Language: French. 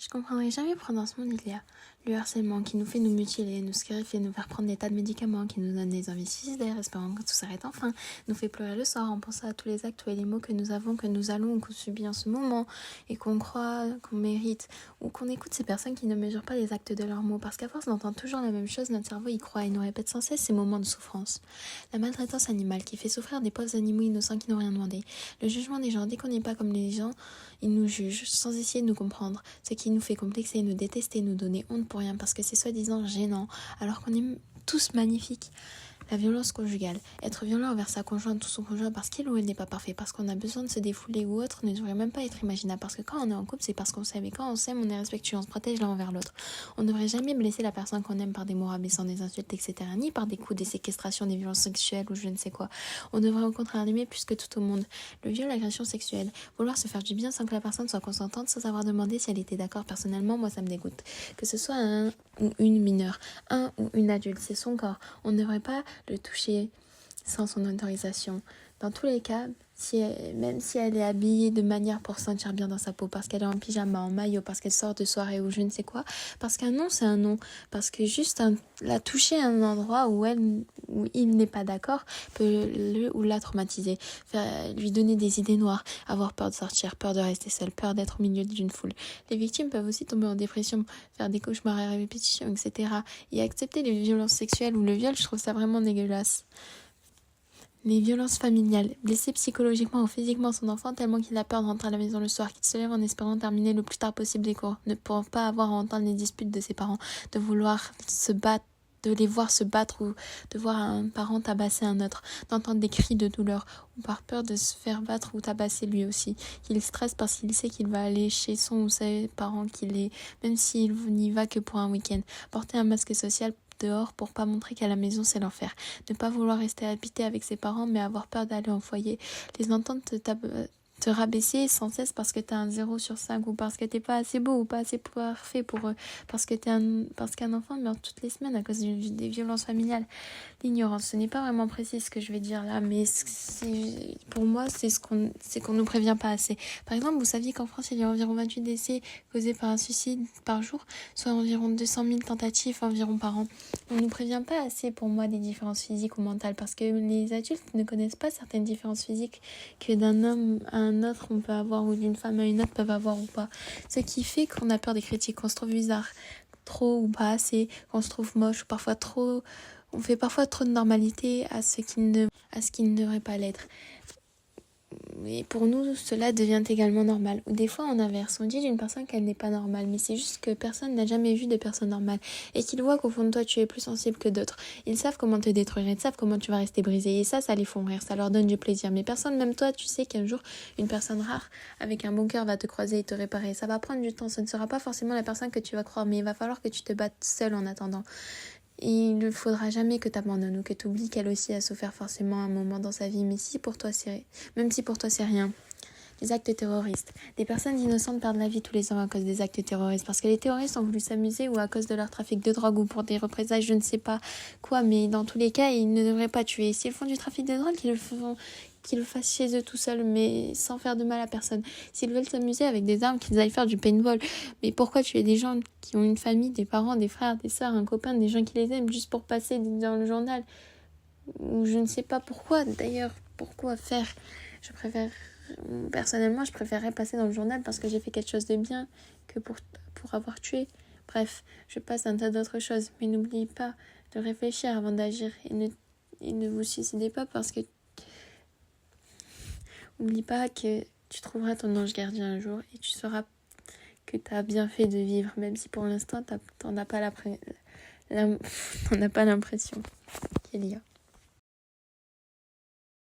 Je comprendrai jamais pourquoi dans ce monde il y a le harcèlement qui nous fait nous mutiler, nous scarifier, nous faire prendre des tas de médicaments, qui nous donne des envies suicidaires, espérant que tout s'arrête enfin, nous fait pleurer le soir en pensant à tous les actes et les mots que nous avons, que nous allons ou qu'on subit en ce moment, et qu'on croit qu'on mérite, ou qu'on écoute ces personnes qui ne mesurent pas les actes de leurs mots, parce qu'à force d'entendre toujours la même chose, notre cerveau y croit et nous répète sans cesse ces moments de souffrance. La maltraitance animale qui fait souffrir des pauvres animaux innocents qui n'ont rien demandé, le jugement des gens, dès qu'on n'est pas comme les gens, ils nous jugent sans essayer de nous comprendre, ce qui nous fait complexer, nous détester, nous donner honte pour rien parce que c'est soi-disant gênant, alors qu'on est tous magnifiques. La violence conjugale, être violent envers sa conjointe ou son conjoint parce qu'il ou elle n'est pas parfait, parce qu'on a besoin de se défouler ou autre, ne devrait même pas être imaginable, parce que quand on est en couple, c'est parce qu'on s'aime, et quand on s'aime, on est respectueux, on se protège l'un envers l'autre. On ne devrait jamais blesser la personne qu'on aime par des mots rabaissants, des insultes, etc., ni par des coups, des séquestrations, des violences sexuelles ou je ne sais quoi. On devrait au contraire l'aimer plus que tout au monde. Le viol, l'agression sexuelle, vouloir se faire du bien sans que la personne soit consentante, sans avoir demandé si elle était d'accord, personnellement, moi ça me dégoûte. Que ce soit un ou une mineure, un ou une adulte, c'est son corps. On ne devrait pas le toucher sans son autorisation. Dans tous les cas, même si elle est habillée de manière pour se sentir bien dans sa peau, parce qu'elle est en pyjama, en maillot, parce qu'elle sort de soirée ou je ne sais quoi, parce qu'un non c'est un non, parce que juste la toucher à un endroit où il n'est pas d'accord peut le ou la traumatiser, lui donner des idées noires, avoir peur de sortir, peur de rester seule, peur d'être au milieu d'une foule. Les victimes peuvent aussi tomber en dépression, faire des cauchemars à répétition, etc. Et accepter les violences sexuelles ou le viol, je trouve ça vraiment dégueulasse. Les violences familiales, blesser psychologiquement ou physiquement son enfant tellement qu'il a peur de rentrer à la maison le soir, qu'il se lève en espérant terminer le plus tard possible les cours, ne pourra pas avoir à entendre les disputes de ses parents, de vouloir se battre, de les voir se battre ou de voir un parent tabasser un autre, d'entendre des cris de douleur ou par peur de se faire battre ou tabasser lui aussi, qu'il stresse parce qu'il sait qu'il va aller chez son ou ses parents même s'il n'y va que pour un week-end, porter un masque social dehors pour pas montrer qu'à la maison c'est l'enfer, ne pas vouloir rester habité avec ses parents mais avoir peur d'aller en foyer, les entendre te rabaisser sans cesse parce que t'as un 0/5 ou parce que t'es pas assez beau ou pas assez parfait pour eux, parce qu'un enfant meurt toutes les semaines à cause des violences familiales. L'ignorance, ce n'est pas vraiment précis ce que je vais dire là, mais pour moi c'est qu'on nous prévient pas assez. Par exemple, vous saviez qu'en France il y a environ 28 décès causés par un suicide par jour, soit environ 200 000 tentatives environ par an. On nous prévient pas assez pour moi des différences physiques ou mentales, parce que les adultes ne connaissent pas certaines différences physiques que d'un homme à un autre on peut avoir, ou d'une femme à une autre peuvent avoir ou pas. Ce qui fait qu'on a peur des critiques, qu'on se trouve bizarre, trop ou pas assez, qu'on se trouve moche ou parfois trop. On fait parfois trop de normalité à ce qui ne devrait pas l'être. Et pour nous, cela devient également normal. Ou des fois, on inverse. On dit d'une personne qu'elle n'est pas normale, mais c'est juste que personne n'a jamais vu de personne normale. Et qu'ils voient qu'au fond de toi, tu es plus sensible que d'autres. Ils savent comment te détruire, ils savent comment tu vas rester brisé. Et ça les font rire, ça leur donne du plaisir. Mais personne, même toi, tu sais qu'un jour, une personne rare, avec un bon cœur, va te croiser et te réparer. Ça va prendre du temps, ce ne sera pas forcément la personne que tu vas croire, mais il va falloir que tu te battes seule en attendant. Il ne faudra jamais que tu abandonnes ou que tu oublies qu'elle aussi a souffert forcément un moment dans sa vie, même si pour toi c'est rien. Les actes terroristes. Des personnes innocentes perdent la vie tous les ans à cause des actes terroristes, parce que les terroristes ont voulu s'amuser ou à cause de leur trafic de drogue ou pour des représailles, je ne sais pas quoi, mais dans tous les cas, ils ne devraient pas tuer. S'ils font du trafic de drogue, qu'ils le fassent chez eux tout seuls, mais sans faire de mal à personne. S'ils veulent s'amuser avec des armes, qu'ils aillent faire du paintball. Mais pourquoi tuer des gens qui ont une famille, des parents, des frères, des sœurs, un copain, des gens qui les aiment, juste pour passer dans le journal? Ou je ne sais pas pourquoi, d'ailleurs, pourquoi faire? Personnellement, je préférerais passer dans le journal parce que j'ai fait quelque chose de bien que pour avoir tué. Bref, je passe un tas d'autres choses, mais n'oubliez pas de réfléchir avant d'agir et ne vous suicidez pas parce que N'oublie pas que tu trouveras ton ange gardien un jour et tu sauras que tu as bien fait de vivre, même si pour l'instant, t'en as pas l'impression qu'il y a.